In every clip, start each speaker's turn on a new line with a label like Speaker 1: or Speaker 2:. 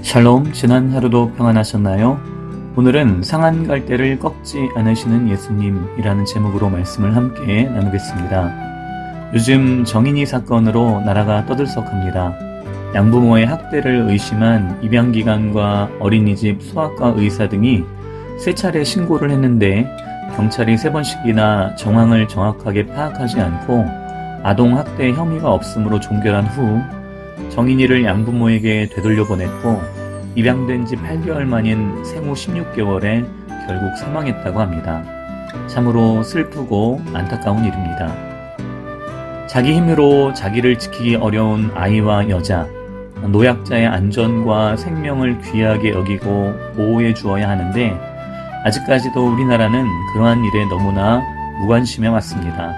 Speaker 1: 샬롬, 지난 하루도 평안하셨나요? 오늘은 상한 갈대를 꺾지 않으시는 예수님이라는 제목으로 말씀을 함께 나누겠습니다. 요즘 정인이 사건으로 나라가 떠들썩합니다. 양부모의 학대를 의심한 입양기관과 어린이집 소아과 의사 등이 세 차례 신고를 했는데 경찰이 3번씩이나 정황을 정확하게 파악하지 않고 아동학대 혐의가 없음으로 종결한 후 정인이를 양부모에게 되돌려보냈고 입양된 지 8개월 만인 생후 16개월에 결국 사망했다고 합니다. 참으로 슬프고 안타까운 일입니다. 자기 힘으로 자기를 지키기 어려운 아이와 여자, 노약자의 안전과 생명을 귀하게 여기고 보호해 주어야 하는데 아직까지도 우리나라는 그러한 일에 너무나 무관심해 왔습니다.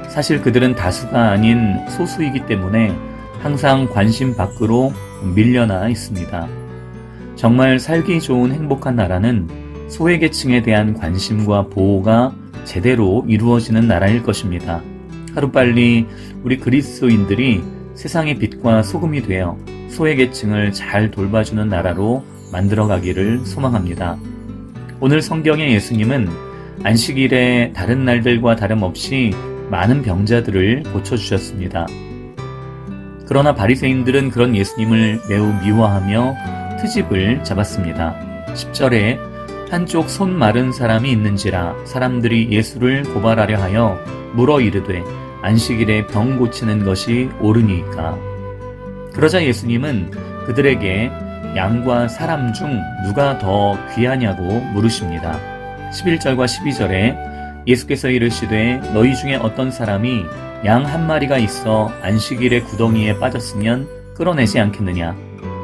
Speaker 1: 사실 그들은 다수가 아닌 소수이기 때문에 항상 관심 밖으로 밀려나 있습니다. 정말 살기 좋은 행복한 나라는 소외계층에 대한 관심과 보호가 제대로 이루어지는 나라일 것입니다. 하루빨리 우리 그리스도인들이 세상의 빛과 소금이 되어 소외계층을 잘 돌봐주는 나라로 만들어가기를 소망합니다. 오늘 성경의 예수님은 안식일에 다른 날들과 다름없이 많은 병자들을 고쳐주셨습니다. 그러나 바리새인들은 그런 예수님을 매우 미워하며 트집을 잡았습니다. 10절에 한쪽 손 마른 사람이 있는지라 사람들이 예수를 고발하려 하여 물어 이르되 안식일에 병 고치는 것이 옳으니까. 그러자 예수님은 그들에게 양과 사람 중 누가 더 귀하냐고 물으십니다. 11절과 12절에 예수께서 이르시되 너희 중에 어떤 사람이 양 한 마리가 있어 안식일의 구덩이에 빠졌으면 끌어내지 않겠느냐?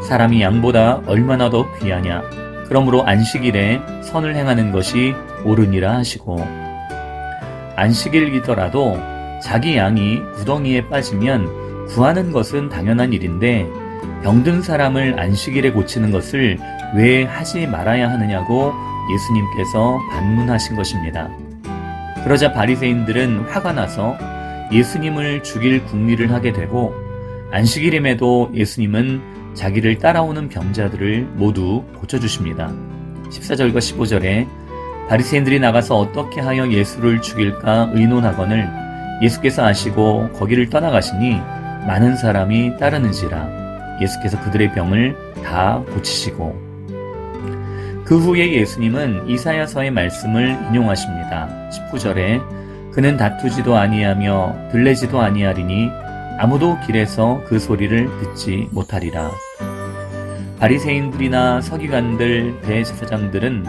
Speaker 1: 사람이 양보다 얼마나 더 귀하냐? 그러므로 안식일에 선을 행하는 것이 옳으니라 하시고, 안식일이더라도 자기 양이 구덩이에 빠지면 구하는 것은 당연한 일인데 병든 사람을 안식일에 고치는 것을 왜 하지 말아야 하느냐고 예수님께서 반문하신 것입니다. 그러자 바리새인들은 화가 나서 예수님을 죽일 궁리를 하게 되고 안식일임에도 예수님은 자기를 따라오는 병자들을 모두 고쳐주십니다. 14절과 15절에 바리새인들이 나가서 어떻게 하여 예수를 죽일까 의논하거늘 예수께서 아시고 거기를 떠나가시니 많은 사람이 따르는지라 예수께서 그들의 병을 다 고치시고, 그 후에 예수님은 이사야서의 말씀을 인용하십니다. 19절에 그는 다투지도 아니하며 들레지도 아니하리니 아무도 길에서 그 소리를 듣지 못하리라. 바리새인들이나 서기관들, 대제사장들은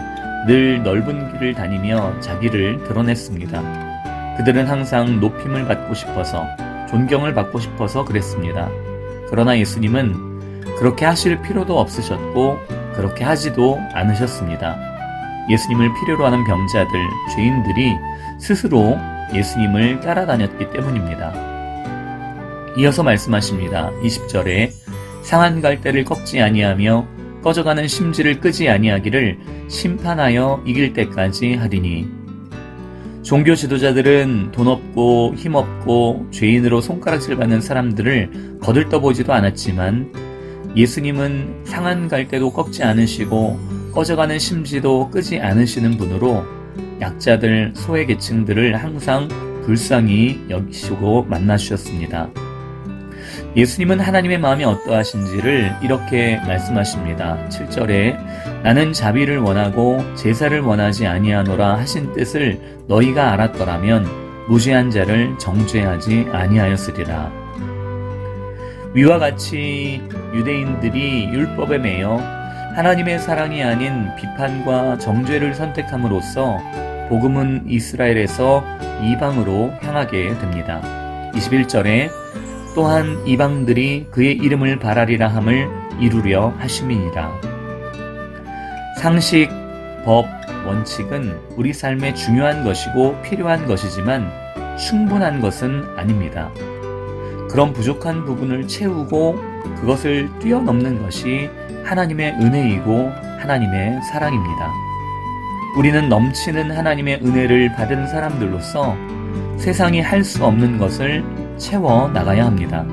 Speaker 1: 늘 넓은 길을 다니며 자기를 드러냈습니다. 그들은 항상 높임을 받고 싶어서, 존경을 받고 싶어서 그랬습니다. 그러나 예수님은 그렇게 하실 필요도 없으셨고 그렇게 하지도 않으셨습니다. 예수님을 필요로 하는 병자들, 죄인들이 스스로 예수님을 따라다녔기 때문입니다. 이어서 말씀하십니다. 20절에 상한 갈대를 꺾지 아니하며 꺼져가는 심지를 끄지 아니하기를 심판하여 이길 때까지 하리니. 종교 지도자들은 돈 없고 힘 없고 죄인으로 손가락질 받는 사람들을 거들떠보지도 않았지만 예수님은 상한 갈대도 꺾지 않으시고 꺼져가는 심지도 끄지 않으시는 분으로 약자들, 소외계층들을 항상 불쌍히 여기시고 만나주셨습니다. 예수님은 하나님의 마음이 어떠하신지를 이렇게 말씀하십니다. 7절에 나는 자비를 원하고 제사를 원하지 아니하노라 하신 뜻을 너희가 알았더라면 무죄한 자를 정죄하지 아니하였으리라. 위와 같이 유대인들이 율법에 매여 하나님의 사랑이 아닌 비판과 정죄를 선택함으로써 복음은 이스라엘에서 이방으로 향하게 됩니다. 21절에 또한 이방들이 그의 이름을 바라리라 함을 이루려 하심이니라. 상식, 법, 원칙은 우리 삶에 중요한 것이고 필요한 것이지만 충분한 것은 아닙니다. 그런 부족한 부분을 채우고 그것을 뛰어넘는 것이 하나님의 은혜이고 하나님의 사랑입니다. 우리는 넘치는 하나님의 은혜를 받은 사람들로서 세상이 할 수 없는 것을 채워 나가야 합니다.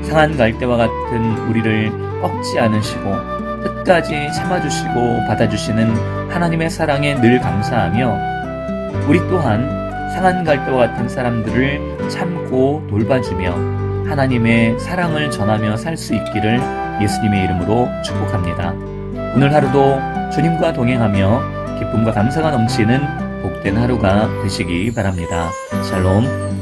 Speaker 1: 상한 갈대와 같은 우리를 꺾지 않으시고 끝까지 참아주시고 받아주시는 하나님의 사랑에 늘 감사하며 우리 또한 상한 갈대와 같은 사람들을 참고 돌봐주며 하나님의 사랑을 전하며 살 수 있기를 예수님의 이름으로 축복합니다. 오늘 하루도 주님과 동행하며 기쁨과 감사가 넘치는 복된 하루가 되시기 바랍니다. 샬롬.